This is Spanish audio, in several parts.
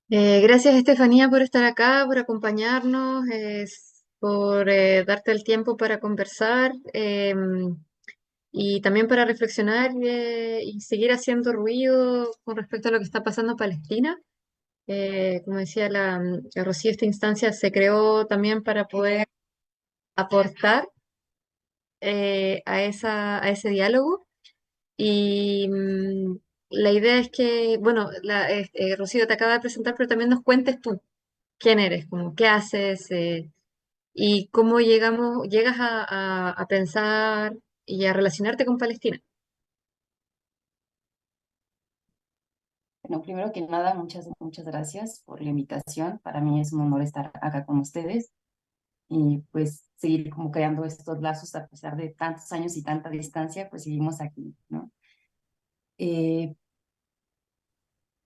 Gracias, Estefanía, por estar acá, por acompañarnos, por darte el tiempo para conversar, y también para reflexionar, y seguir haciendo ruido con respecto a lo que está pasando en Palestina. Como decía la Rocío, esta instancia se creó también para poder aportar a ese diálogo. Y la idea es que, bueno, Rocío te acaba de presentar, pero también nos cuentes tú quién eres, como qué haces, y cómo llegas a pensar y a relacionarte con Palestina. Bueno, primero que nada, muchas gracias por la invitación. Para mí es un honor estar acá con ustedes y pues seguir como creando estos lazos a pesar de tantos años y tanta distancia, pues seguimos aquí, ¿no? Eh,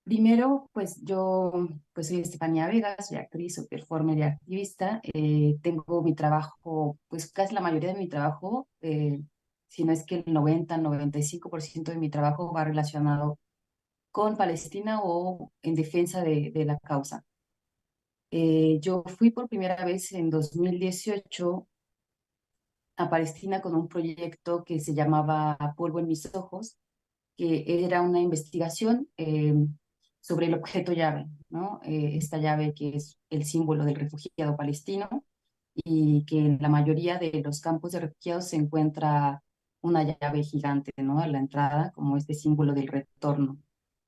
Primero, pues yo pues soy Estefanía Vega, soy actriz, soy performer y activista. Tengo mi trabajo, pues casi la mayoría de mi trabajo, si no es que el 95% de mi trabajo va relacionado con Palestina o en defensa de la causa. Yo fui por primera vez en 2018 a Palestina con un proyecto que se llamaba Polvo en mis ojos, que era una investigación sobre el objeto llave, ¿no? Esta llave que es el símbolo del refugiado palestino y que en la mayoría de los campos de refugiados se encuentra una llave gigante, ¿no? A la entrada, como este símbolo del retorno.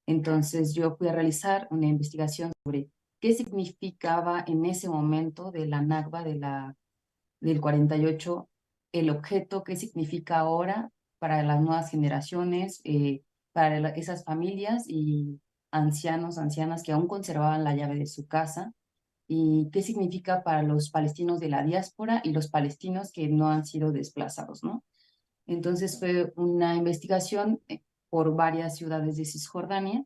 Entonces yo fui a realizar una investigación sobre qué significaba en ese momento de la Nakba del 48 el objeto, qué significa ahora para las nuevas generaciones, para esas familias y ancianos, ancianas que aún conservaban la llave de su casa, y qué significa para los palestinos de la diáspora y los palestinos que no han sido desplazados, ¿no? Entonces fue una investigación por varias ciudades de Cisjordania,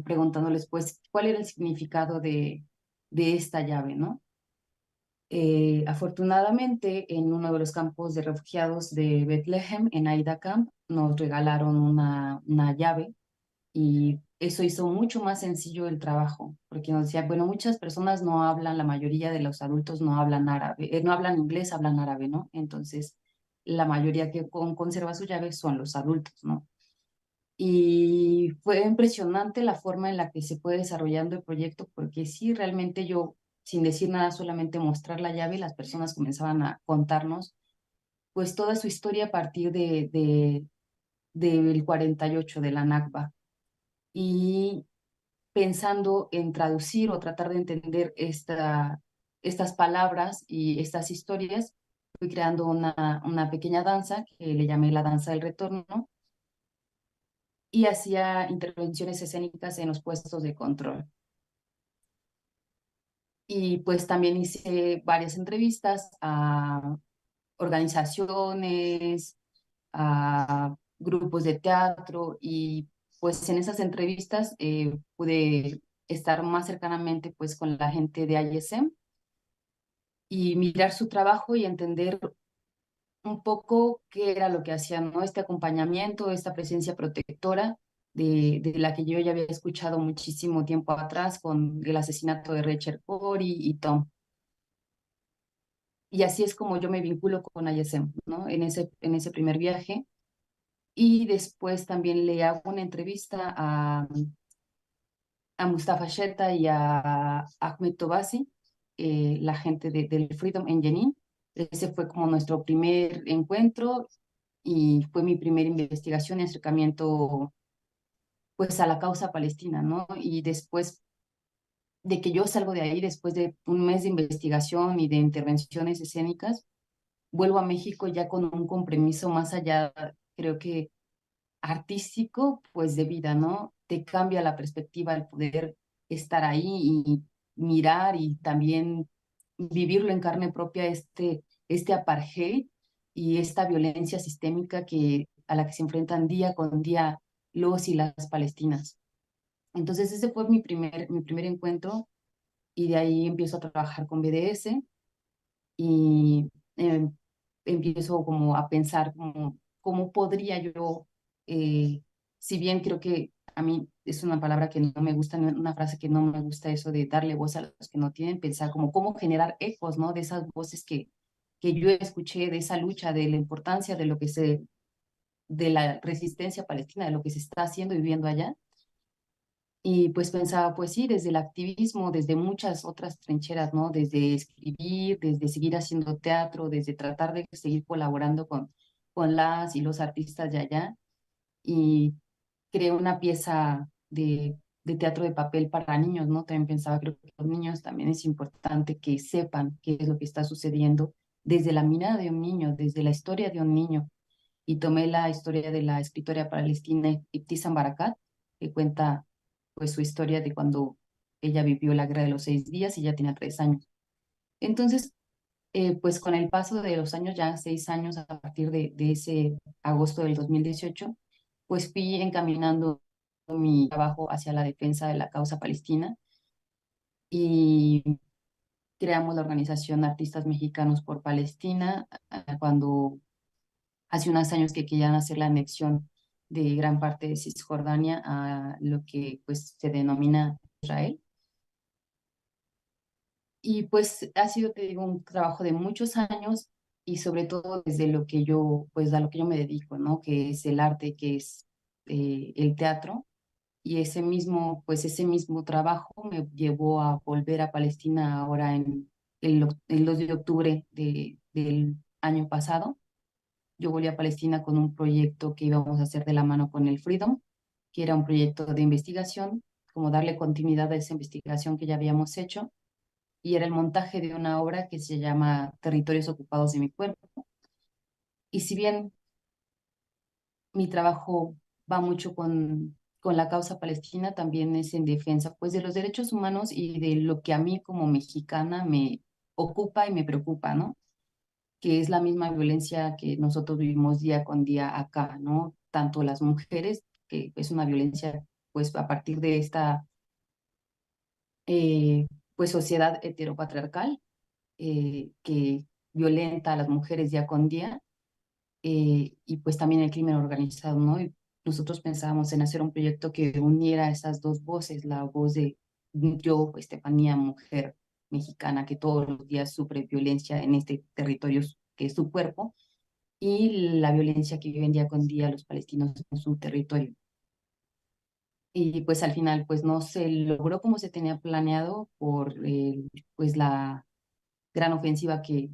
preguntándoles pues cuál era el significado de esta llave, ¿no? Afortunadamente, en uno de los campos de refugiados de Bethlehem, en Aida Camp, nos regalaron una llave y eso hizo mucho más sencillo el trabajo, porque nos decía, bueno, muchas personas no hablan, la mayoría de los adultos no hablan árabe, no hablan inglés, hablan árabe, ¿no? Entonces, la mayoría que conserva su llave son los adultos, ¿no? Y fue impresionante la forma en la que se fue desarrollando el proyecto, porque sí, realmente yo, sin decir nada, solamente mostrar la llave, las personas comenzaban a contarnos pues toda su historia a partir del 48 de la Nakba. Y pensando en traducir o tratar de entender estas palabras y estas historias, fui creando una pequeña danza que le llamé la danza del retorno, y hacía intervenciones escénicas en los puestos de control. Y pues también hice varias entrevistas a organizaciones, a grupos de teatro, y pues en esas entrevistas pude estar más cercanamente pues con la gente de ISM y mirar su trabajo y entender un poco qué era lo que hacían, ¿no? Este acompañamiento, esta presencia protectora de la que yo ya había escuchado muchísimo tiempo atrás con el asesinato de Rachel Corrie y Tom. Y así es como yo me vinculo con ISM, ¿no? En ese primer viaje. Y después también le hago una entrevista a Mustafa Shetta y a Ahmed Tobasi, la gente del Freedom en Jenin. Ese fue como nuestro primer encuentro y fue mi primera investigación y acercamiento pues a la causa palestina, ¿no? Y después de que yo salgo de ahí, después de un mes de investigación y de intervenciones escénicas, vuelvo a México ya con un compromiso más allá, creo que artístico, pues de vida, ¿no? Te cambia la perspectiva el poder estar ahí y mirar y también vivirlo en carne propia, este apartheid y esta violencia sistémica a la que se enfrentan día con día los y las palestinas. Entonces ese fue mi primer encuentro, y de ahí empiezo a trabajar con BDS y empiezo como a pensar cómo podría yo si bien creo que a mí es una palabra que no me gusta, una frase que no me gusta, eso de darle voz a los que no tienen, pensar como cómo generar ecos, ¿no? De esas voces que yo escuché, de esa lucha, de la importancia de lo que se, de la resistencia palestina, de lo que se está haciendo y viviendo allá. Y pues pensaba, pues sí, desde el activismo, desde muchas otras trincheras, ¿no? Desde escribir, desde seguir haciendo teatro, desde tratar de seguir colaborando con las y los artistas de allá. Y creé una pieza de teatro de papel para niños, ¿no? También pensaba, creo que los niños también es importante que sepan qué es lo que está sucediendo desde la mirada de un niño, desde la historia de un niño. Y tomé la historia de la escritora palestina Ibtissam Barakat, que cuenta pues su historia de cuando ella vivió la guerra de los 6 días y ya tenía 3 años. Entonces, pues con el paso de los años, ya 6 años a partir de ese agosto del 2018, pues fui encaminando mi trabajo hacia la defensa de la causa palestina y creamos la organización Artistas Mexicanos por Palestina cuando hace unos años que querían hacer la anexión de gran parte de Cisjordania a lo que pues se denomina Israel. Y pues ha sido, te digo, un trabajo de muchos años y sobre todo desde lo que yo, pues a lo que yo me dedico, ¿no? Que es el arte, que es el teatro. Y pues ese mismo trabajo me llevó a volver a Palestina ahora en el 2 de octubre del año pasado. Yo volví a Palestina con un proyecto que íbamos a hacer de la mano con el Freedom, que era un proyecto de investigación, como darle continuidad a esa investigación que ya habíamos hecho y era el montaje de una obra que se llama Territorios Ocupados de mi Cuerpo. Y si bien mi trabajo va mucho con la causa palestina, también es en defensa pues de los derechos humanos y de lo que a mí como mexicana me ocupa y me preocupa, ¿no? Que es la misma violencia que nosotros vivimos día con día acá, ¿no? Tanto las mujeres, que es una violencia pues a partir de esta eh, pues sociedad heteropatriarcal que violenta a las mujeres día con día, y pues también el crimen organizado, ¿no? Y nosotros pensábamos en hacer un proyecto que uniera esas dos voces, la voz de yo, Estefanía, mujer mexicana que todos los días sufre violencia en este territorio que es su cuerpo, y la violencia que viven día con día los palestinos en su territorio. Y pues al final pues no se logró como se tenía planeado por pues la gran ofensiva que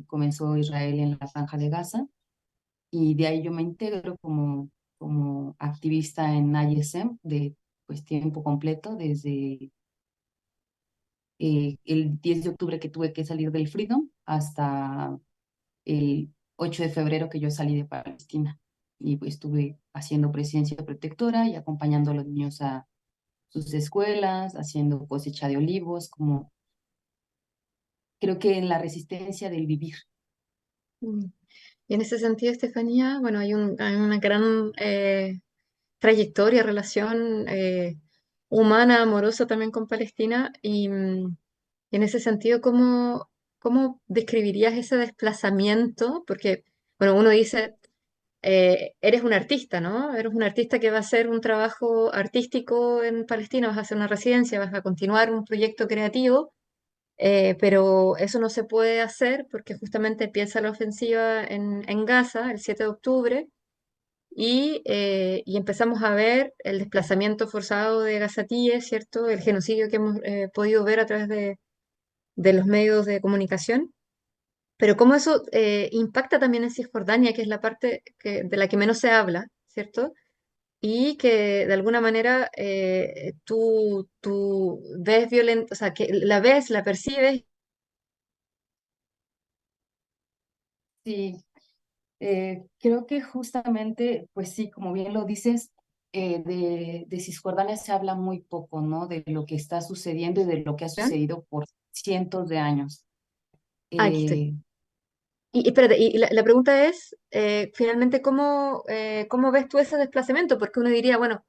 comenzó Israel en la Franja de Gaza. Y de ahí yo me integro como activista en ISM de pues tiempo completo desde el 10 de octubre que tuve que salir del Freedom hasta el 8 de febrero que yo salí de Palestina. Y pues estuve haciendo presidencia protectora y acompañando a los niños a sus escuelas, haciendo cosecha de olivos, como creo que en la resistencia del vivir. Mm. Y en ese sentido, Estefanía, bueno, hay una gran trayectoria, relación humana, amorosa también con Palestina. Y en ese sentido, ¿cómo describirías ese desplazamiento? Porque, bueno, uno dice, eres un artista, ¿no? Eres un artista que va a hacer un trabajo artístico en Palestina, vas a hacer una residencia, vas a continuar un proyecto creativo, pero eso no se puede hacer porque justamente empieza la ofensiva en Gaza el 7 de octubre y empezamos a ver el desplazamiento forzado de gazatíes, ¿cierto? El genocidio que hemos podido ver a través de los medios de comunicación. Pero cómo eso impacta también en Cisjordania, que es la parte de la que menos se habla, ¿cierto? Y que de alguna manera tú ves violento, o sea, que la ves, la percibes. Sí, creo que justamente, pues sí, como bien lo dices, de Cisjordania se habla muy poco, ¿no? De lo que está sucediendo y de lo que ha sucedido por cientos de años. Aquí estoy. Eh, Y espérate, y la pregunta es, finalmente, ¿cómo ves tú ese desplazamiento? Porque uno diría, bueno,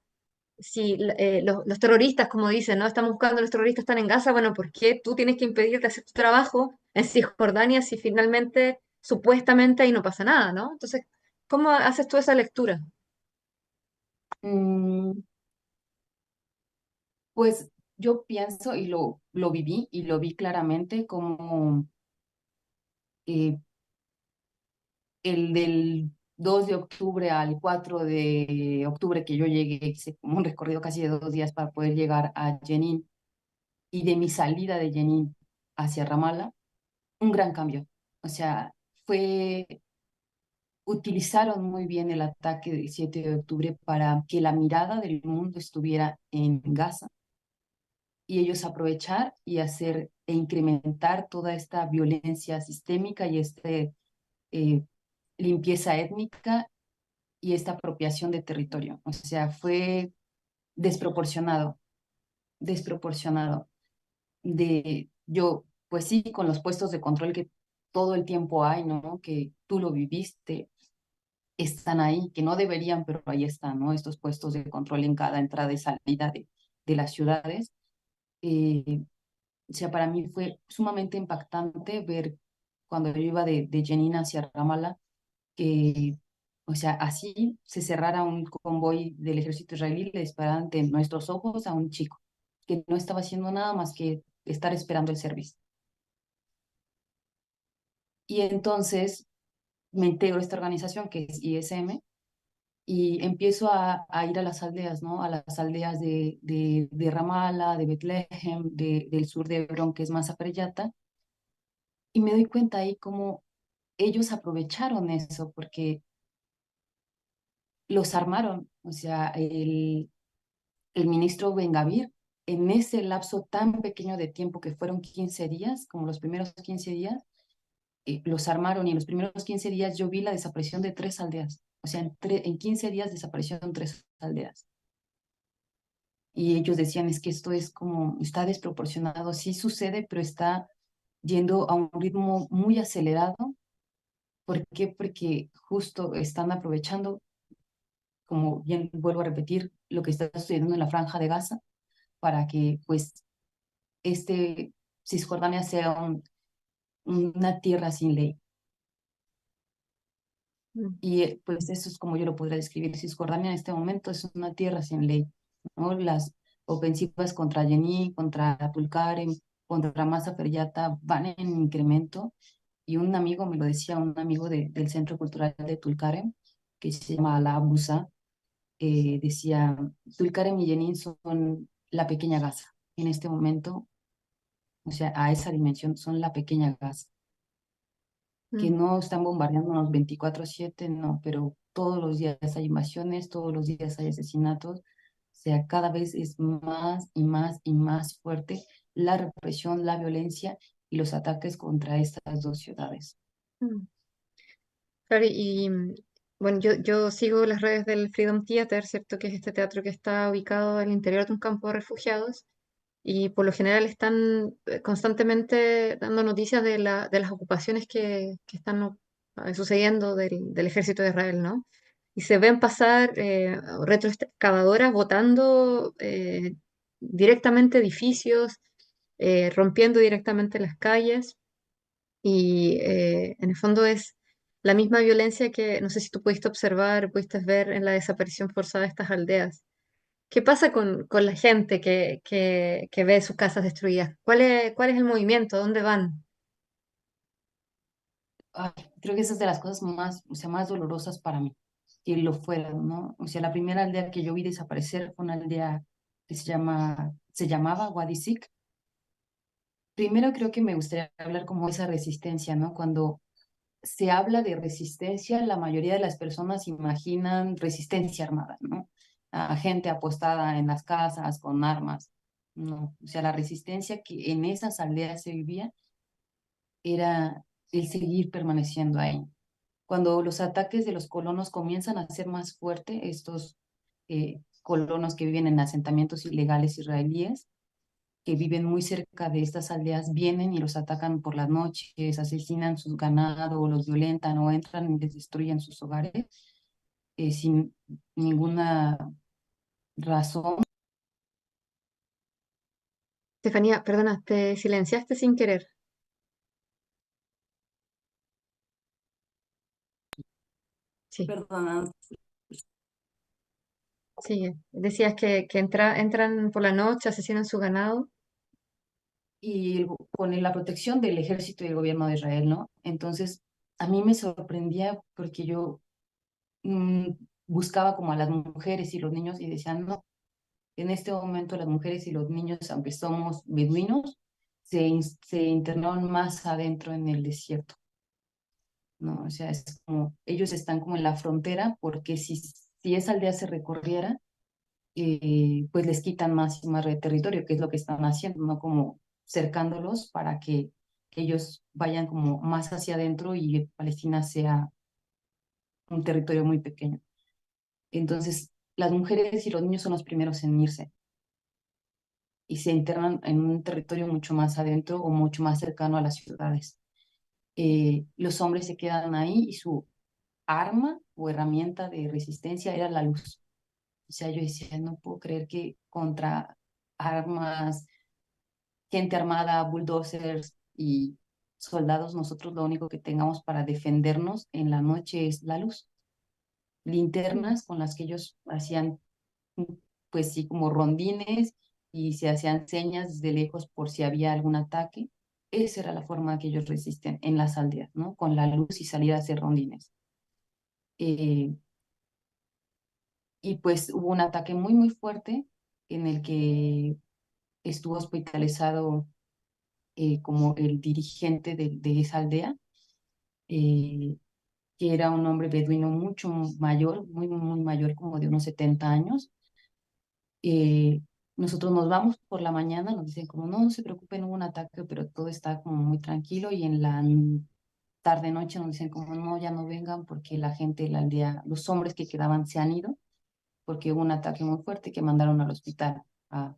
si los terroristas, como dicen, ¿no? Están buscando, los terroristas están en Gaza, bueno, ¿por qué tú tienes que impedir de hacer tu trabajo en Cisjordania si finalmente, supuestamente, ahí no pasa nada, ¿no? Entonces, ¿cómo haces tú esa lectura? Mm, pues yo pienso y lo viví y lo vi claramente como eh, el del 2 de octubre al 4 de octubre que yo llegué, hice como un recorrido casi de 2 días para poder llegar a Jenin y de mi salida de Jenin hacia Ramallah, un gran cambio. O sea, fue, utilizaron muy bien el ataque del 7 de octubre para que la mirada del mundo estuviera en Gaza y ellos aprovechar y hacer e incrementar toda esta violencia sistémica y eh, limpieza étnica y esta apropiación de territorio. O sea, fue desproporcionado, desproporcionado. Yo, pues sí, con los puestos de control que todo el tiempo hay, ¿no? Que tú lo viviste, están ahí, que no deberían, pero ahí están, ¿no? Estos puestos de control en cada entrada y salida de las ciudades. Eh, o sea, para mí fue sumamente impactante ver cuando yo iba de Jenin hacia Ramallah, que, o sea, así se cerrara un convoy del ejército israelí, le dispararan de nuestros ojos a un chico que no estaba haciendo nada más que estar esperando el servicio. Y entonces me integro a esta organización que es ISM y empiezo a ir a las aldeas, ¿no? A las aldeas de Ramallah, de Betlehem, del sur de Hebrón, que es más Apreyata, y me doy cuenta ahí cómo ellos aprovecharon eso porque los armaron. O sea, el ministro Ben-Gvir, en ese lapso tan pequeño de tiempo que fueron 15 días, como los primeros 15 días, los armaron y en los primeros 15 días yo vi la desaparición de 3 aldeas. O sea, en 15 días desaparecieron 3 aldeas. Y ellos decían, es que esto es como, está desproporcionado, sí sucede, pero está yendo a un ritmo muy acelerado. ¿Por qué? Porque justo están aprovechando, como bien vuelvo a repetir, lo que está sucediendo en la Franja de Gaza para que pues este Cisjordania sea una tierra sin ley. Mm, Y pues eso es como yo lo podría describir. Cisjordania en este momento es una tierra sin ley, ¿no? Las ofensivas contra Jenin, contra Tulkarem, contra Masa Feryata van en incremento. Y un amigo me lo decía, un amigo del Centro Cultural de Tulkarem, que se llama Ala Abusa, decía, Tulkarem y Jenin son la pequeña Gaza. En este momento, o sea, a esa dimensión son la pequeña Gaza, que mm, no están bombardeándonos 24/7, no, pero todos los días hay invasiones, todos los días hay asesinatos, o sea, cada vez es más y más y más fuerte la represión, la violencia y los ataques contra estas dos ciudades. mm. Claro, bueno, yo sigo las redes del Freedom Theater, ¿cierto? Que es este teatro que está ubicado al interior de un campo de refugiados y por lo general están constantemente dando noticias de las ocupaciones que están sucediendo del ejército de Israel, ¿no? Y se ven pasar retroexcavadoras botando directamente edificios, rompiendo directamente las calles. Y en el fondo es la misma violencia que no sé si tú pudiste observar, pudiste ver en la desaparición forzada de estas aldeas. ¿Qué pasa con la gente que ve sus casas destruidas? Cuál es el movimiento? ¿Dónde van? Ay, creo que esa es de las cosas más, o sea, más dolorosas para mí, que lo fueran, ¿no? O sea, la primera aldea que yo vi desaparecer fue una aldea que se llamaba Wadi Sik. Primero creo que me gustaría hablar como esa resistencia, ¿no? Cuando se habla de resistencia, la mayoría de las personas imaginan resistencia armada, ¿no? A gente apostada en las casas con armas. No, o sea, la resistencia que en esas aldeas se vivía era el seguir permaneciendo ahí. Cuando los ataques de los colonos comienzan a ser más fuertes, estos colonos que viven en asentamientos ilegales israelíes, que viven muy cerca de estas aldeas, vienen y los atacan por las noches, asesinan sus ganado, o los violentan o entran y les destruyen sus hogares sin ninguna razón. Estefanía, perdona, te silenciaste sin querer. Sí. Perdona, sigue. Decías que entran por la noche, asesinan su ganado. con la protección del ejército y el gobierno de Israel, ¿no? Entonces, a mí me sorprendía porque yo mm, buscaba como a las mujeres y los niños y decían, no, en este momento las mujeres y los niños, aunque somos beduinos, se internaron más adentro en el desierto, ¿no? O sea, es como, ellos están como en la frontera porque si esa aldea se recorriera, pues les quitan más y más de territorio, que es lo que están haciendo, ¿no? Como cercándolos para que ellos vayan como más hacia adentro y Palestina sea un territorio muy pequeño. Entonces, las mujeres y los niños son los primeros en irse y se internan en un territorio mucho más adentro o mucho más cercano a las ciudades. Los hombres se quedan ahí y su arma o herramienta de resistencia era la luz. O sea, yo decía, no puedo creer que contra armas, gente armada, bulldozers y soldados, nosotros lo único que tengamos para defendernos en la noche es la luz. Mm. Linternas con las que ellos hacían, pues sí, como rondines y se hacían señas desde lejos por si había algún ataque. Esa era la forma que ellos resisten en las aldeas, ¿no? Con la luz y salir a hacer rondines. Eh, y pues hubo un ataque muy, muy fuerte en el que estuvo hospitalizado como el dirigente de esa aldea, eh, que era un hombre beduino mucho mayor, muy, muy mayor, como de unos 70 años. Eh, Nosotros nos vamos por la mañana, nos dicen como no, no se preocupen, hubo un ataque, pero todo está como muy tranquilo y en la tarde-noche nos dicen como no, ya no vengan porque la gente de la aldea, los hombres que quedaban se han ido porque hubo un ataque muy fuerte que mandaron al hospital, a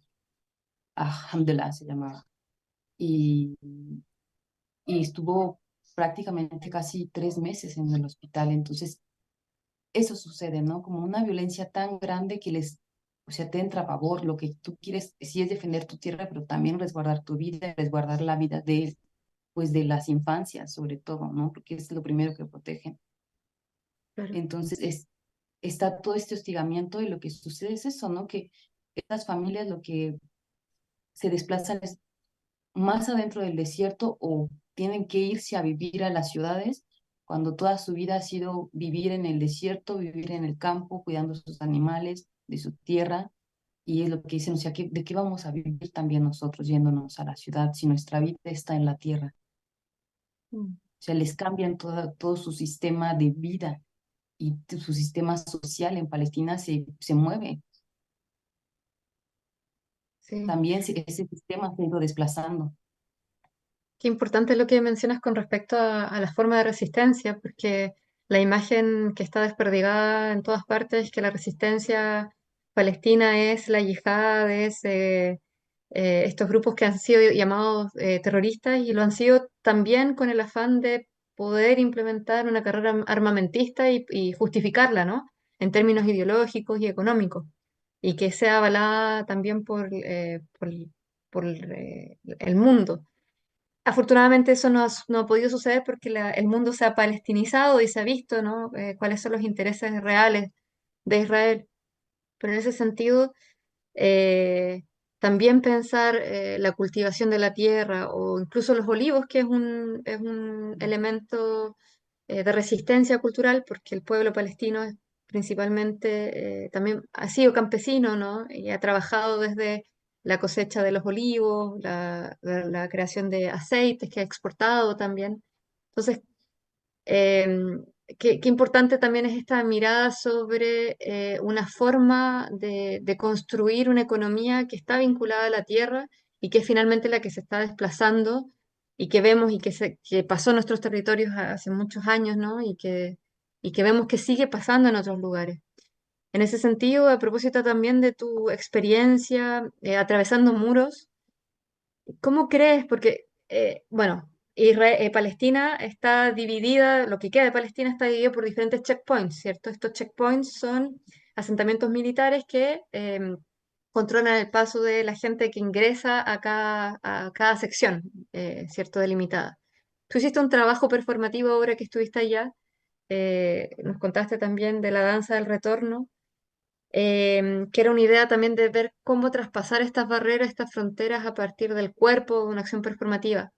Hamdallah se llamaba. Y, y estuvo prácticamente casi 3 meses en el hospital. Entonces, eso sucede, ¿no? Como una violencia tan grande que o sea, te entra a favor. Lo que tú quieres sí es defender tu tierra, pero también resguardar tu vida, resguardar la vida pues, de las infancias, sobre todo, ¿no? Porque es lo primero que protegen. Claro. Entonces, está todo este hostigamiento y lo que sucede es eso, ¿no? Que estas familias lo que se desplazan es más adentro del desierto o tienen que irse a vivir a las ciudades cuando toda su vida ha sido vivir en el desierto, vivir en el campo, cuidando sus animales, de su tierra. Y es lo que dicen, o sea, ¿de qué vamos a vivir también nosotros yéndonos a la ciudad si nuestra vida está en la tierra? Mm. O sea, les cambian todo su sistema de vida y su sistema social en Palestina se mueve. Sí. También ese sistema se ha ido desplazando. Qué importante lo que mencionas con respecto a la forma de resistencia, porque la imagen que está desperdigada en todas partes es que la resistencia palestina es la yihad, es estos grupos que han sido llamados terroristas y lo han sido también con el afán de poder implementar una carrera armamentista y justificarla, ¿no? En términos ideológicos y económicos, y que sea avalada también por el mundo. Afortunadamente eso no ha podido suceder porque el mundo se ha palestinizado y se ha visto, ¿no? Cuáles son los intereses reales de Israel. Pero en ese sentido, eh, también pensar la cultivación de la tierra o incluso los olivos, que es un elemento de resistencia cultural, porque el pueblo palestino es principalmente también ha sido campesino, ¿no? Y ha trabajado desde la cosecha de los olivos, la creación de aceites que ha exportado también. Entonces, Em, qué importante también es esta mirada sobre una forma de construir una economía que está vinculada a la tierra y que es finalmente la que se está desplazando y que vemos y que pasó en nuestros territorios hace muchos años, ¿no? Y que vemos que sigue pasando en otros lugares. En ese sentido, a propósito también de tu experiencia atravesando muros, ¿cómo crees? Porque, bueno, Palestina está dividida, lo que queda de Palestina está dividido por diferentes checkpoints, ¿cierto? Estos checkpoints son asentamientos militares que controlan el paso de la gente que ingresa a cada sección, ¿cierto? Delimitada. Tú hiciste un trabajo performativo ahora que estuviste allá, nos contaste también de la danza del retorno. que era una idea también de ver cómo traspasar estas barreras, estas fronteras a partir del cuerpo, de una acción performativa.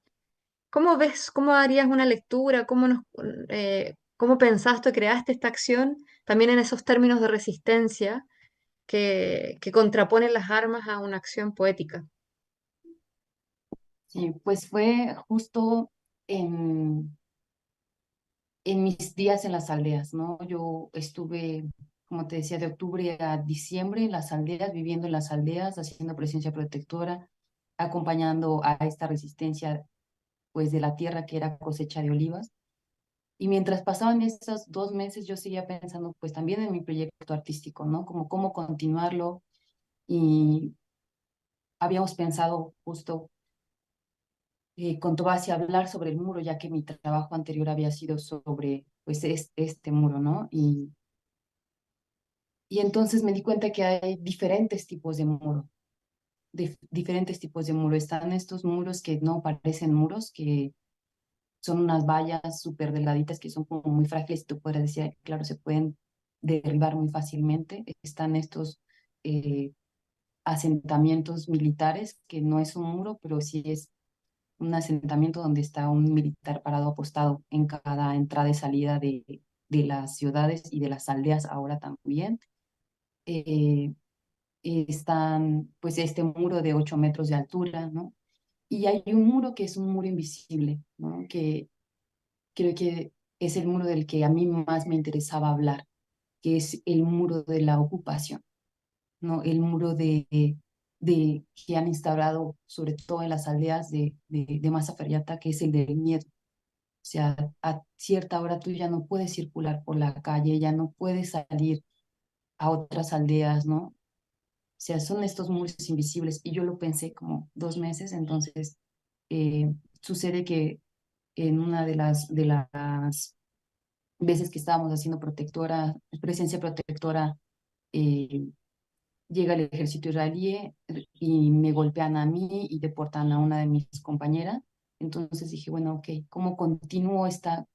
¿Cómo ves, cómo harías una lectura? ¿Cómo pensaste o creaste esta acción? También en esos términos de resistencia que contraponen las armas a una acción poética. Sí, pues fue justo en, en mis días en las aldeas, ¿no? Yo estuve, como te decía, de octubre a diciembre en las aldeas, viviendo en las aldeas, haciendo presencia protectora, acompañando a esta resistencia, pues, de la tierra que era cosecha de olivas. Y mientras pasaban esos 2 meses, yo seguía pensando, pues, también en mi proyecto artístico, ¿no? Como cómo continuarlo. Y habíamos pensado justo con Tobasi hablar sobre el muro, ya que mi trabajo anterior había sido sobre, pues, este muro, ¿no? Y entonces me di cuenta que hay diferentes tipos de muro, diferentes tipos de muro. Están estos muros que no parecen muros, que son unas vallas súper delgaditas que son como muy frágiles y tú puedes decir, claro, se pueden derribar muy fácilmente. Están estos eh, asentamientos militares, que no es un muro, pero sí es un asentamiento donde está un militar parado apostado en cada entrada y salida de las ciudades y de las aldeas ahora también. Eh, Están, pues, este muro de 8 metros de altura, ¿no? Y hay un muro que es un muro invisible, ¿no? Que creo que es el muro del que a mí más me interesaba hablar, que es el muro de la ocupación, ¿no? El muro de que han instaurado, sobre todo en las aldeas de Mazaferiata, que es el del miedo. O sea, a cierta hora tú ya no puedes circular por la calle, ya no puedes salir a otras aldeas, ¿no? O sea, son estos muros invisibles. Y yo lo pensé como 2 meses, entonces sucede que en una de las veces que estábamos haciendo presencia protectora, eh, llega el ejército israelí y me golpean a mí y deportan a una de mis compañeras. Entonces dije, bueno, ok, ¿cómo continúo esta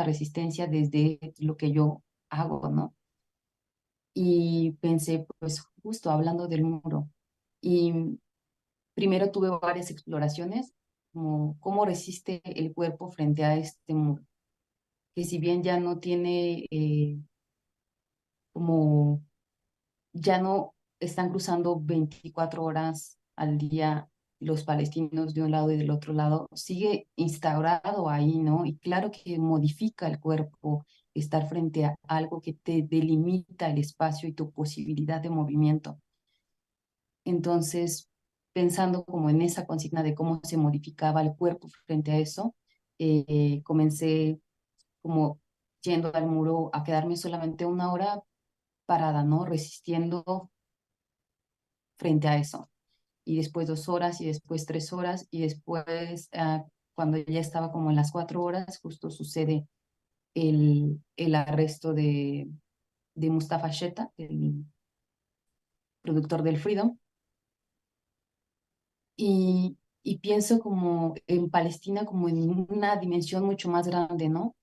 resistencia desde lo que yo hago, ¿no? Y pensé, pues justo hablando del muro. Y primero tuve varias exploraciones, como cómo resiste el cuerpo frente a este muro, que si bien ya no tiene como ya no están cruzando 24 horas al día los palestinos de un lado y del otro lado, sigue instaurado ahí, ¿no? Y claro que modifica el cuerpo estar frente a algo que te delimita el espacio y tu posibilidad de movimiento. Entonces, pensando como en esa consigna de cómo se modificaba el cuerpo frente a eso, comencé como yendo al muro a quedarme solamente una hora parada, ¿no? Resistiendo frente a eso. Y después 2 horas y después 3 horas y después cuando ya estaba como en las 4 horas, justo sucede el arresto de Mustafa Sheta, el productor del Freedom. Y pienso como en Palestina como en una dimensión mucho más grande, ¿no?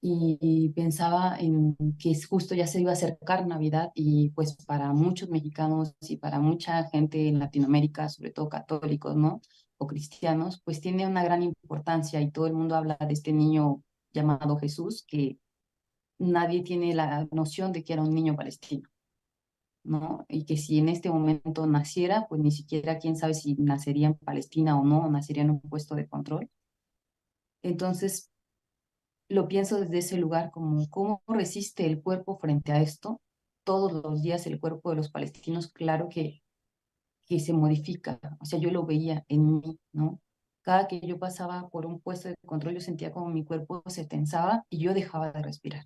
Y pensaba en que justo ya se iba a acercar Navidad y pues para muchos mexicanos y para mucha gente en Latinoamérica, sobre todo católicos, ¿no? O cristianos, pues tiene una gran importancia y todo el mundo habla de este niño llamado Jesús, que nadie tiene la noción de que era un niño palestino, ¿no? Y que si en este momento naciera, pues ni siquiera quién sabe si nacería en Palestina o no, o nacería en un puesto de control. Entonces, lo pienso desde ese lugar, como cómo resiste el cuerpo frente a esto. Todos los días el cuerpo de los palestinos, claro que se modifica. O sea, yo lo veía en mí, ¿no? Cada que yo pasaba por un puesto de control, yo sentía como mi cuerpo se tensaba y yo dejaba de respirar.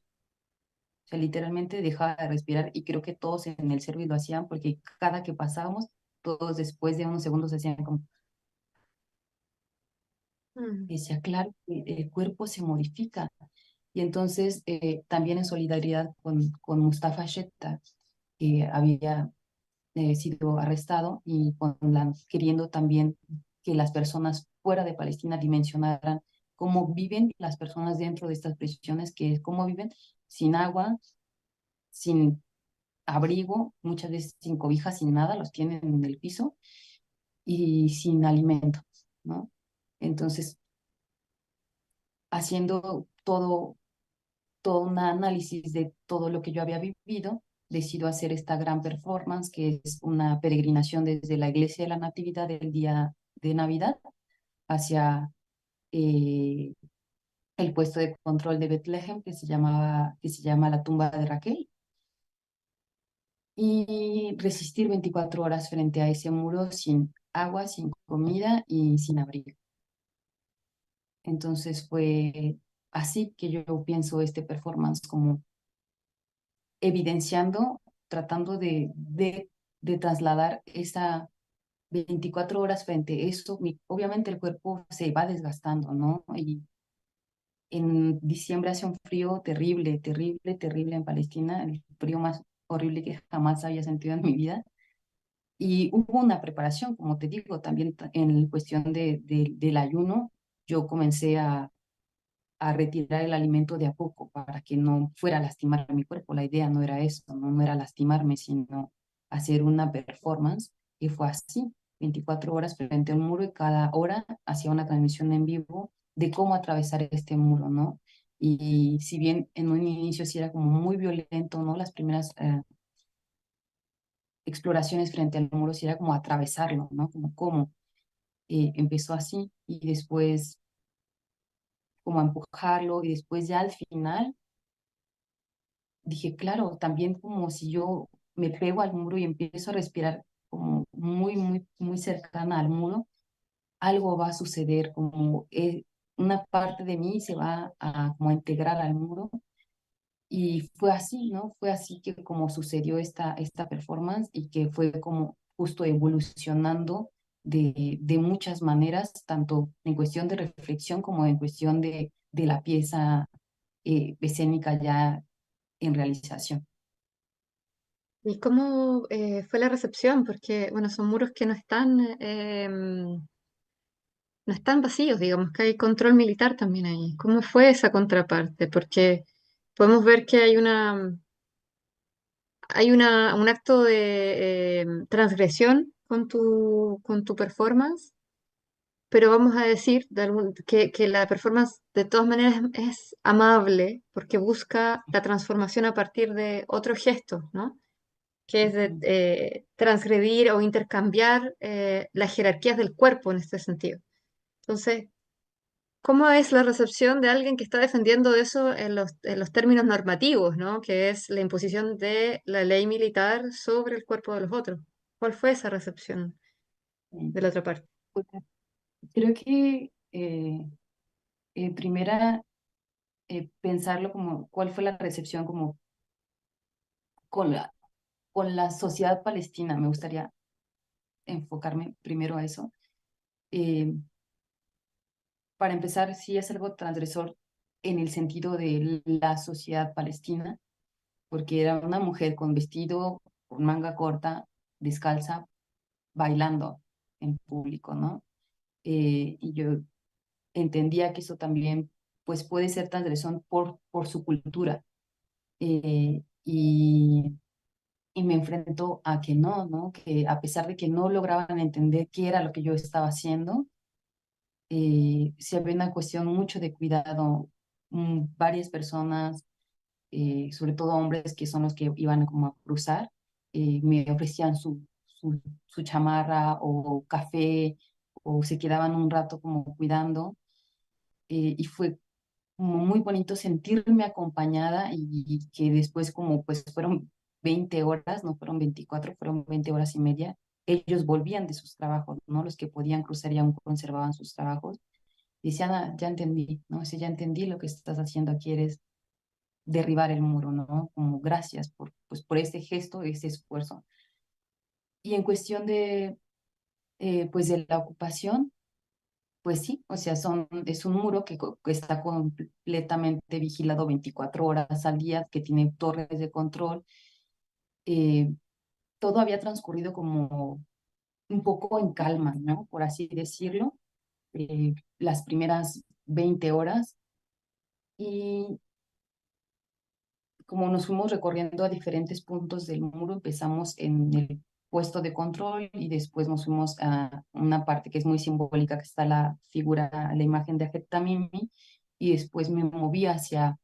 O sea, literalmente dejaba de respirar y creo que todos en el servicio lo hacían porque cada que pasábamos, todos después de unos segundos hacían como, Mm. decía, claro, que el cuerpo se modifica. Y entonces, también en solidaridad con Mustafa Shetta, que había sido arrestado y queriendo también que las personas fuera de Palestina dimensionaran cómo viven las personas dentro de estas prisiones, que es cómo viven sin agua, sin abrigo, muchas veces sin cobija, sin nada, los tienen en el piso y sin alimento, ¿no? Entonces, haciendo todo un análisis de todo lo que yo había vivido, decido hacer esta gran performance, que es una peregrinación desde la iglesia de la Natividad del día de Navidad hacia eh, el puesto de control de Betlehem, que se llama la tumba de Raquel, y resistir 24 horas frente a ese muro sin agua, sin comida y sin abrigo. Entonces fue así que yo pienso este performance como evidenciando, tratando de trasladar esa 24 horas frente a esto. Obviamente el cuerpo se va desgastando, ¿no? Y en diciembre hace un frío terrible, terrible, terrible en Palestina, el frío más horrible que jamás había sentido en mi vida. Y hubo una preparación, como te digo, también en cuestión del ayuno, yo comencé a retirar el alimento de a poco para que no fuera a lastimar a mi cuerpo. La idea no era eso, no, no era lastimarme, sino hacer una performance. Y fue así, 24 horas frente a un muro y cada hora hacía una transmisión en vivo de cómo atravesar este muro, ¿no? Y si bien en un inicio sí era como muy violento, ¿no? Las primeras exploraciones frente al muro sí era como atravesarlo, ¿no? Como cómo empezó así y después como a empujarlo y después ya al final dije, claro, también como si yo me pego al muro y empiezo a respirar como muy, muy, muy cercana al muro, algo va a suceder, como una parte de mí se va a, como a integrar al muro. Y fue así, ¿no? Fue así que como sucedió esta performance y que fue como justo evolucionando de muchas maneras, tanto en cuestión de reflexión como en cuestión de la pieza escénica ya en realización. ¿Y cómo fue la recepción? Porque, bueno, son muros que no están vacíos, digamos, que hay control militar también ahí. ¿Cómo fue esa contraparte? Porque podemos ver que un acto de transgresión con tu performance, pero vamos a decir que la performance de todas maneras es amable porque busca la transformación a partir de otros gestos, ¿no? Que es de Ujú. transgredir o intercambiar las jerarquías del cuerpo en este sentido. Entonces, ¿cómo es la recepción de alguien que está defendiendo eso en los términos normativos, ¿no? Que es la imposición de la ley militar sobre el cuerpo de los otros? ¿Cuál fue esa recepción Sí. de la otra parte? Pues, creo que primera, pensarlo como cuál fue la recepción como con con la sociedad palestina. Me gustaría enfocarme primero a eso. Eh, para empezar, sí es algo transgresor en el sentido de la sociedad palestina, porque era una mujer con vestido, con manga corta, descalza, bailando en público, ¿no? Y yo entendía que eso también pues puede ser transgresor por su cultura. Y me enfrento a que no, ¿no? Que a pesar de que no lograban entender qué era lo que yo estaba haciendo, se había una cuestión mucho de cuidado. Varias personas, sobre todo hombres que son los que iban como a cruzar, me ofrecían su chamarra o café o se quedaban un rato como cuidando. Y fue como muy bonito sentirme acompañada y que después como pues fueron 20 horas, no fueron 24, fueron 20 horas y media, ellos volvían de sus trabajos, ¿no? Los que podían cruzar y aún conservaban sus trabajos. Y decían, "Ah, ya entendí, ¿no? Ya entendí lo que estás haciendo aquí, eres derribar el muro, ¿no? Como gracias pues, por este gesto, ese esfuerzo. Y en cuestión pues de la ocupación, pues sí, o sea, es un muro que está completamente vigilado 24 horas al día, que tiene torres de control. Eh, Todo había transcurrido como un poco en calma, ¿no? Por así decirlo, las primeras 20 horas. Y como nos fuimos recorriendo a diferentes puntos del muro, empezamos en el puesto de control y después nos fuimos a una parte que es muy simbólica, que está la figura, la imagen de Ajet Tamimi, y después me moví hacia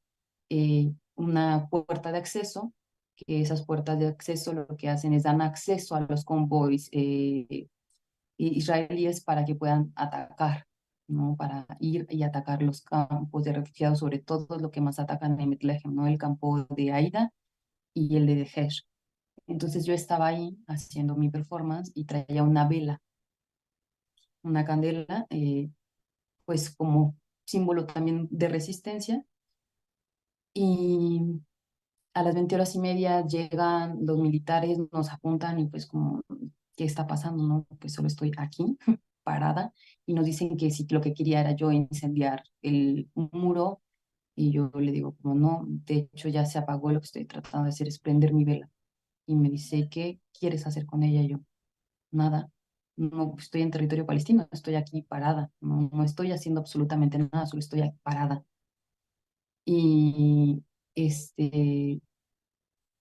una puerta de acceso, que esas puertas de acceso lo que hacen es dan acceso a los convoys israelíes para que puedan atacar, ¿no? Para ir y atacar los campos de refugiados, sobre todo lo que más atacan en Bethlehem, ¿no? El campo de Aida y el de Deher. Entonces yo estaba ahí haciendo mi performance y traía una vela, una candela, pues como símbolo también de resistencia. Y a las 20 horas y media llegan los militares, nos apuntan y pues como, ¿qué está pasando? No, pues solo estoy aquí, parada, y nos dicen que si lo que quería era yo incendiar el muro, y yo le digo como no, de hecho ya se apagó, lo que estoy tratando de hacer es prender mi vela. Y me dice, ¿qué quieres hacer con ella? Y yo, nada, no estoy en territorio palestino, estoy aquí parada, no, no estoy haciendo absolutamente nada, solo estoy aquí parada. Y este,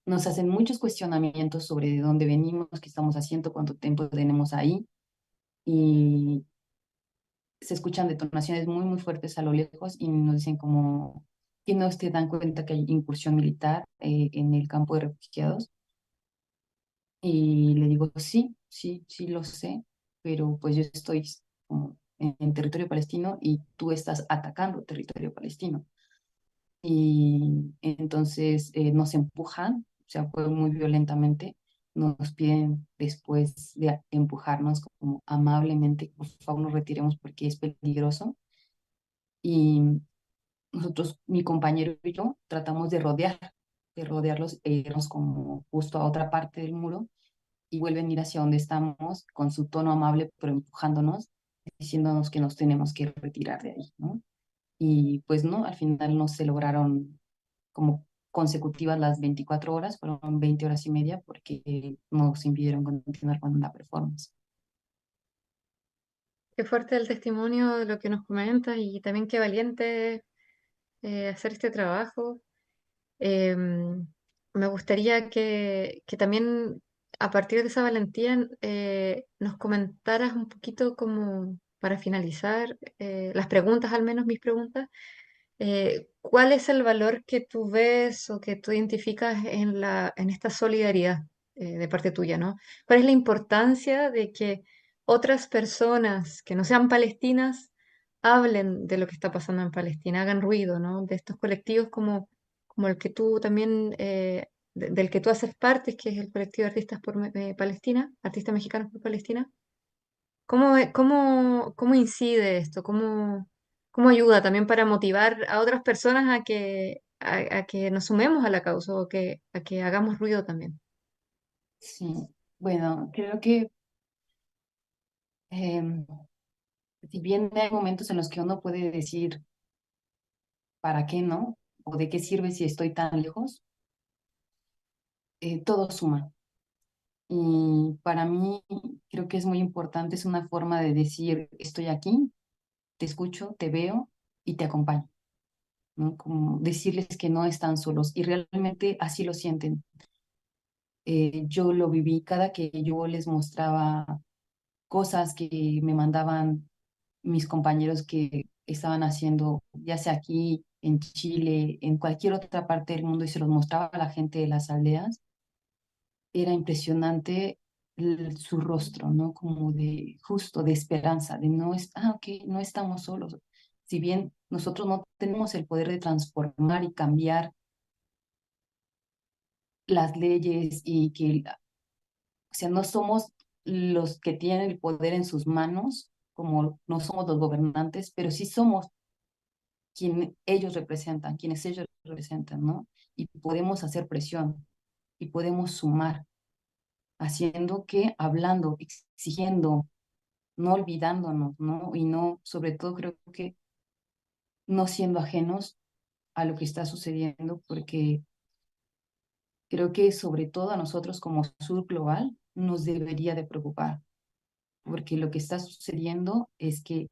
nos hacen muchos cuestionamientos sobre de dónde venimos, qué estamos haciendo, cuánto tiempo tenemos ahí, y se escuchan detonaciones muy, muy fuertes a lo lejos y nos dicen como que no se dan cuenta que hay incursión militar en el campo de refugiados. Y le digo, sí, sí, sí lo sé, pero pues yo estoy como en territorio palestino y tú estás atacando territorio palestino. Y entonces nos empujan, o sea, fue muy violentamente, nos piden después de empujarnos como amablemente, por favor nos retiremos porque es peligroso. Y nosotros, mi compañero y yo, tratamos de rodearlos e irnos como justo a otra parte del muro y vuelven a ir hacia donde estamos con su tono amable, pero empujándonos, diciéndonos que nos tenemos que retirar de ahí, ¿no? Y pues no, al final no se lograron como consecutivas las 24 horas, fueron 20 horas y media porque nos impidieron continuar con la performance. Qué fuerte el testimonio de lo que nos comentas y también qué valiente hacer este trabajo. Me gustaría que también a partir de esa valentía nos comentaras un poquito como para finalizar las preguntas, al menos mis preguntas, ¿cuál es el valor que tú ves o que tú identificas en esta solidaridad de parte tuya, ¿no? ¿Cuál es la importancia de que otras personas que no sean palestinas hablen de lo que está pasando en Palestina, hagan ruido, ¿no? De estos colectivos como el que tú también, del que tú haces parte, que es el colectivo de Artistas por Palestina, Artistas Mexicanos por Palestina. ¿Cómo incide esto? ¿Cómo ayuda también para motivar a otras personas a que nos sumemos a la causa o a que hagamos ruido también? Sí, bueno, creo que em, si bien hay momentos en los que uno puede decir, ¿para qué no? ¿O de qué sirve si estoy tan lejos? Todo suma. Y para mí creo que es muy importante, es una forma de decir, estoy aquí, te escucho, te veo y te acompaño, ¿no? Como decirles que no están solos y realmente así lo sienten. Yo lo viví cada que yo les mostraba cosas que me mandaban mis compañeros que estaban haciendo, ya sea aquí, en Chile, en cualquier otra parte del mundo y se los mostraba a la gente de las aldeas, era impresionante su rostro, ¿no? Como de justo, de esperanza, de no es, ok, no estamos solos. Si bien nosotros no tenemos el poder de transformar y cambiar las leyes y que, o sea, no somos los que tienen el poder en sus manos, como no somos los gobernantes, pero sí somos quienes ellos representan, ¿no? Y podemos hacer presión y podemos sumar, haciendo que, hablando, exigiendo, no olvidándonos, ¿no? Y no, sobre todo creo que no siendo ajenos a lo que está sucediendo, porque creo que sobre todo a nosotros como Sur Global nos debería de preocupar, porque lo que está sucediendo es que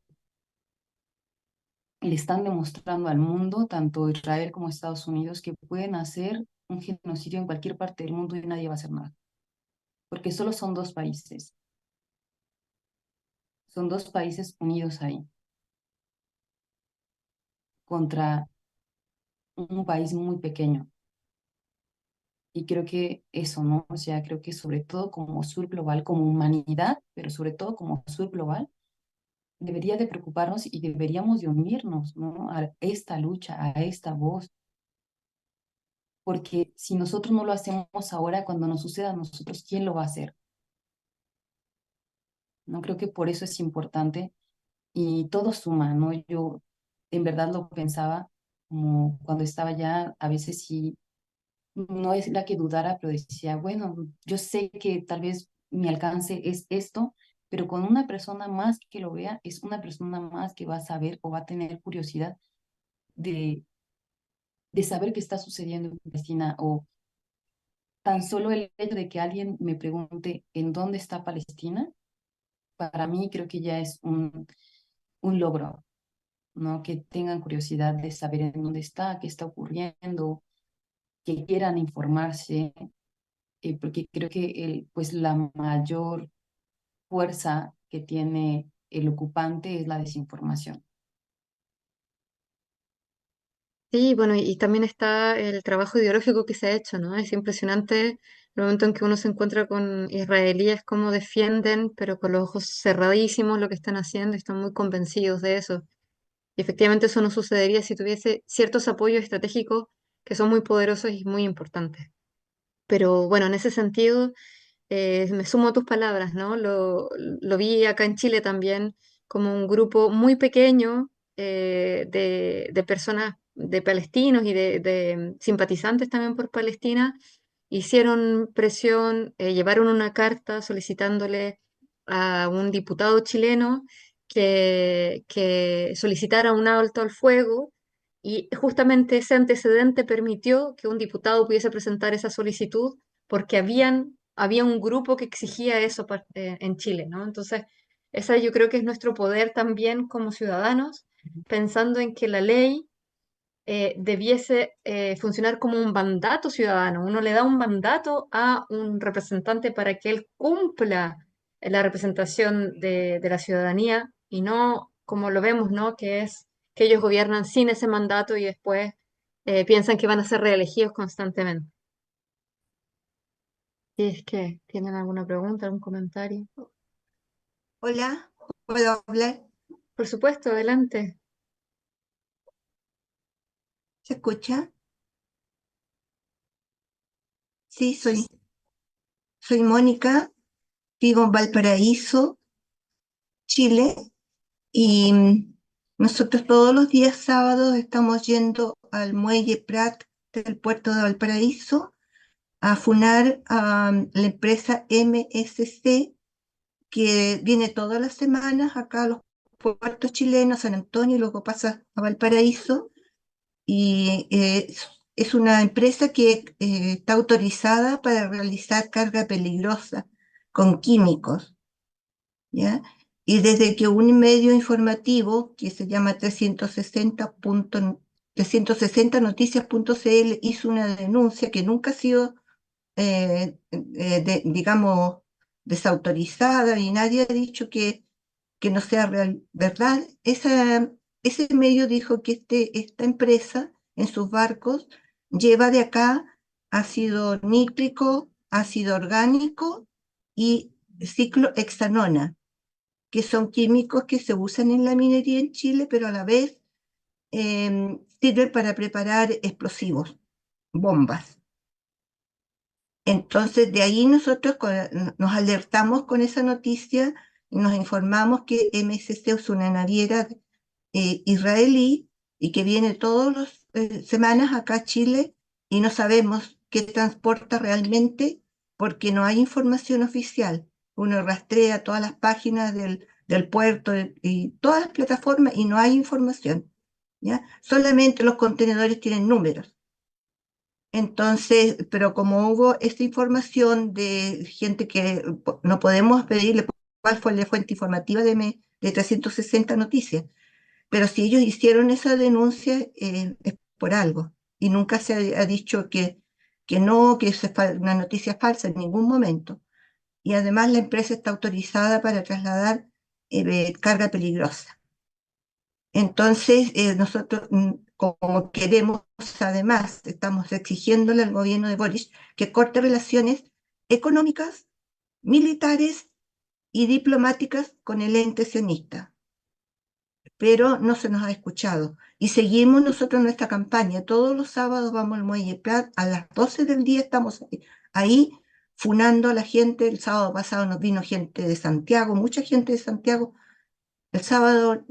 le están demostrando al mundo, tanto Israel como Estados Unidos, que pueden hacer un genocidio en cualquier parte del mundo y nadie va a hacer nada, porque solo son dos países unidos ahí contra un país muy pequeño. Y creo que eso, ¿no? O sea, creo que sobre todo como sur global, como humanidad, pero sobre todo como sur global, debería de preocuparnos y deberíamos de unirnos, ¿no? A esta lucha, a esta voz, porque si nosotros no lo hacemos ahora, cuando nos suceda a nosotros, ¿quién lo va a hacer? ¿No? Creo que por eso es importante y todo suma, ¿no? Yo en verdad lo pensaba como cuando estaba ya, a veces sí, no es la que dudara, pero decía, bueno, yo sé que tal vez mi alcance es esto, pero con una persona más que lo vea, es una persona más que va a saber o va a tener curiosidad de, de saber qué está sucediendo en Palestina o tan solo el hecho de que alguien me pregunte en dónde está Palestina, para mí creo que ya es un logro, ¿no? Que tengan curiosidad de saber en dónde está, qué está ocurriendo, que quieran informarse, porque creo que pues la mayor fuerza que tiene el ocupante es la desinformación. Sí, bueno, y también está el trabajo ideológico que se ha hecho, ¿no? Es impresionante el momento en que uno se encuentra con israelíes, cómo defienden, pero con los ojos cerradísimos lo que están haciendo y están muy convencidos de eso. Y efectivamente eso no sucedería si tuviese ciertos apoyos estratégicos que son muy poderosos y muy importantes. Pero bueno, en ese sentido, me sumo a tus palabras, ¿no? Lo vi acá en Chile también como un grupo muy pequeño de personas, de palestinos y de simpatizantes también por Palestina, hicieron presión, llevaron una carta solicitándole a un diputado chileno que solicitara un alto al fuego. Y justamente ese antecedente permitió que un diputado pudiese presentar esa solicitud porque había un grupo que exigía eso en Chile, ¿no? Entonces, esa yo creo que es nuestro poder también como ciudadanos, pensando en que la ley debiese funcionar como un mandato ciudadano. Uno le da un mandato a un representante para que él cumpla la representación de la ciudadanía y no como lo vemos, ¿no? Que es que ellos gobiernan sin ese mandato y después piensan que van a ser reelegidos constantemente. Si es que tienen alguna pregunta, algún comentario. Hola, ¿puedo hablar? Por supuesto, adelante. ¿Se escucha? Sí, soy Mónica, vivo en Valparaíso, Chile, y nosotros todos los días sábados estamos yendo al muelle Prat del puerto de Valparaíso a funar a la empresa MSC que viene todas las semanas acá a los puertos chilenos, San Antonio, y luego pasa a Valparaíso y es una empresa que está autorizada para realizar carga peligrosa con químicos, ¿ya? Y desde que un medio informativo que se llama 360noticias.cl hizo una denuncia que nunca ha sido, digamos, desautorizada y nadie ha dicho que no sea verdad. Ese medio dijo que esta empresa en sus barcos lleva de acá ácido nítrico, ácido orgánico y ciclohexanona, que son químicos que se usan en la minería en Chile, pero a la vez sirven para preparar explosivos, bombas. Entonces, de ahí nosotros nos alertamos con esa noticia y nos informamos que MSC es una naviera israelí y que viene todas las semanas acá a Chile y no sabemos qué transporta realmente porque no hay información oficial. Uno rastrea todas las páginas del puerto y todas las plataformas y no hay información, ¿ya? Solamente los contenedores tienen números. Entonces, pero como hubo esta información de gente que no podemos pedirle cuál fue la fuente informativa de 360 Noticias, pero si ellos hicieron esa denuncia es por algo y nunca se ha dicho que no, que es una noticia falsa en ningún momento. Y además la empresa está autorizada para trasladar carga peligrosa. Entonces, nosotros, como queremos, además, estamos exigiéndole al gobierno de Boris que corte relaciones económicas, militares y diplomáticas con el ente sionista, pero no se nos ha escuchado. Y seguimos nosotros nuestra campaña. Todos los sábados vamos al Muelle Prat, a las 12 del día estamos ahí funando a la gente. El sábado pasado nos vino gente de Santiago, mucha gente de Santiago. El sábado,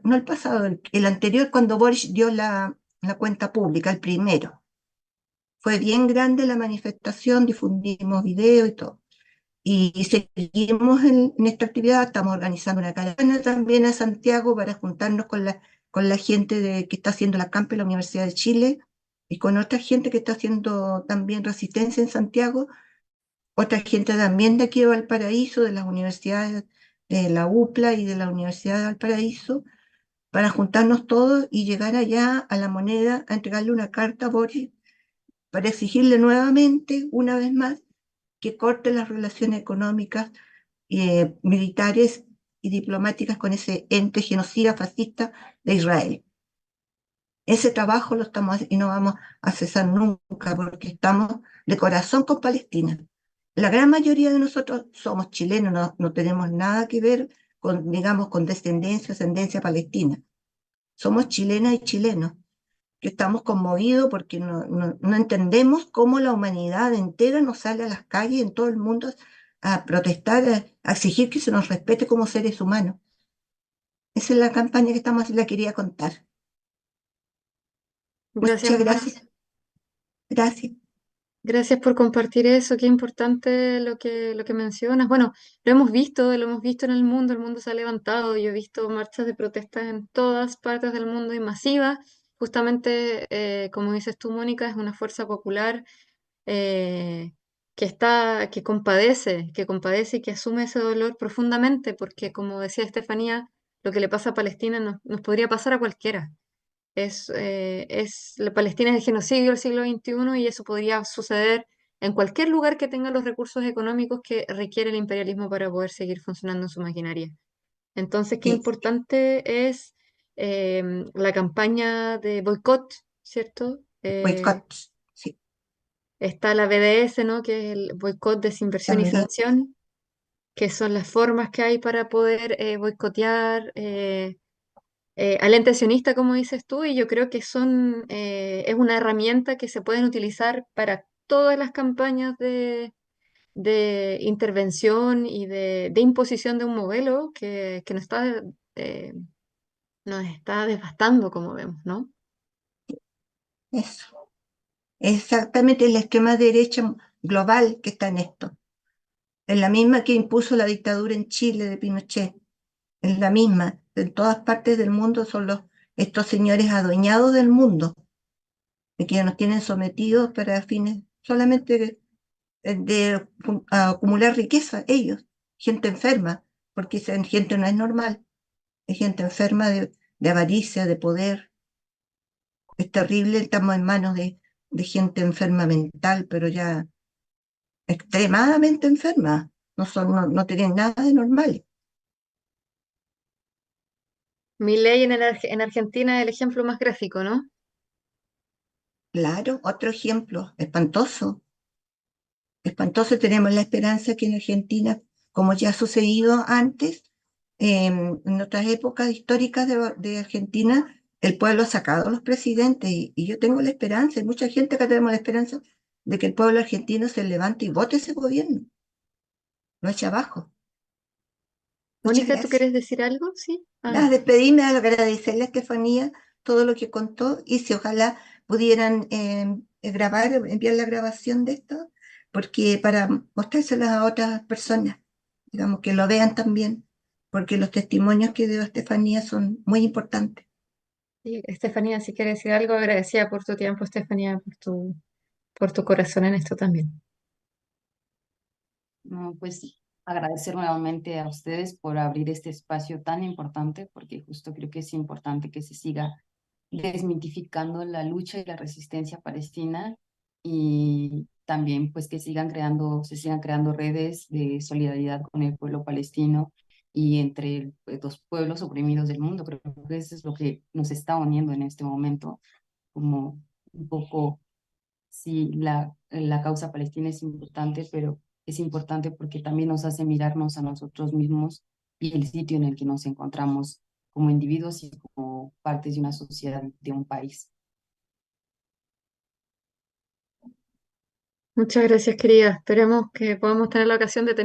no el pasado, el anterior, cuando Boris dio la cuenta pública, el primero. Fue bien grande la manifestación, difundimos video y todo. Y seguimos en esta actividad, estamos organizando una caravana también a Santiago para juntarnos con la gente que está haciendo la campa en la Universidad de Chile y con otra gente que está haciendo también resistencia en Santiago, otra gente también de aquí de Valparaíso, de las universidades de la UPLA y de la Universidad de Valparaíso, para juntarnos todos y llegar allá a la Moneda a entregarle una carta a Boris para exigirle nuevamente, una vez más, que corte las relaciones económicas, militares y diplomáticas con ese ente genocida fascista de Israel. Ese trabajo lo estamos haciendo y no vamos a cesar nunca porque estamos de corazón con Palestina. La gran mayoría de nosotros somos chilenos, no tenemos nada que ver con, digamos, con descendencia, ascendencia palestina. Somos chilenas y chilenos que estamos conmovidos porque no entendemos cómo la humanidad entera nos sale a las calles en todo el mundo a protestar, a exigir que se nos respete como seres humanos. Esa es la campaña que estamos haciendo, la quería contar. Gracias, Muchas Mónica. gracias. Gracias. Gracias por compartir eso, qué importante lo que mencionas. Bueno, lo hemos visto en el mundo se ha levantado, yo he visto marchas de protestas en todas partes del mundo y masivas. Justamente, como dices tú, Mónica, es una fuerza popular eh, que compadece y que asume ese dolor profundamente, porque como decía Estefanía, lo que le pasa a Palestina nos podría pasar a cualquiera. La Palestina es el genocidio del siglo XXI y eso podría suceder en cualquier lugar que tenga los recursos económicos que requiere el imperialismo para poder seguir funcionando en su maquinaria. Entonces, qué Sí, importante es la campaña de boicot, ¿cierto? boicot. Sí, Está la BDS, ¿no? Que es el boicot, desinversión y también. sanción, que son las formas que hay para poder boicotear al ente sionista, como dices tú, y yo creo que es una herramienta que se pueden utilizar para todas las campañas de intervención y de imposición de un modelo que eh, nos está devastando, como vemos, ¿no? Eso. Exactamente, es la extrema derecha global que está en esto. Es la misma que impuso la dictadura en Chile de Pinochet. Es la misma. En todas partes del mundo son estos señores adueñados del mundo, de que nos tienen sometidos para fines solamente de acumular riqueza, ellos, gente enferma, porque esa gente no es normal, es gente enferma de avaricia, de poder. Es terrible, estamos en manos de gente enferma mental, pero ya extremadamente enferma, no tienen nada de normal. Milei en Argentina es el ejemplo más gráfico, ¿no? Claro, otro ejemplo, espantoso. Espantoso, tenemos la esperanza que en Argentina, como ya ha sucedido antes, en otras épocas históricas de Argentina, el pueblo ha sacado a los presidentes y yo tengo la esperanza, y mucha gente acá tenemos la esperanza de que el pueblo argentino se levante y vote ese gobierno, lo eche abajo. Muchas Mónica, ¿tú gracias. quieres decir algo? Sí. Ah, Nada, despedirme, agradecerle a Estefanía todo lo que contó y si ojalá pudieran grabar, enviar la grabación de esto, porque para mostrárselas a otras personas, digamos, que lo vean también, porque los testimonios que dio Estefanía son muy importantes. sí, Estefanía, si quieres decir algo, agradecida por tu tiempo, Estefanía, por tu corazón en esto también. No, pues agradecer nuevamente a ustedes por abrir este espacio tan importante, porque justo creo que es importante que se siga desmitificando la lucha y la resistencia palestina y también pues que se sigan creando redes de solidaridad con el pueblo palestino y entre pues, los pueblos oprimidos del mundo. Creo que eso es lo que nos está uniendo en este momento, como un poco, sí, la causa palestina es importante, pero es importante porque también nos hace mirarnos a nosotros mismos y el sitio en el que nos encontramos como individuos y como partes de una sociedad, de un país. Muchas gracias, querida. Esperemos que podamos tener la ocasión de tener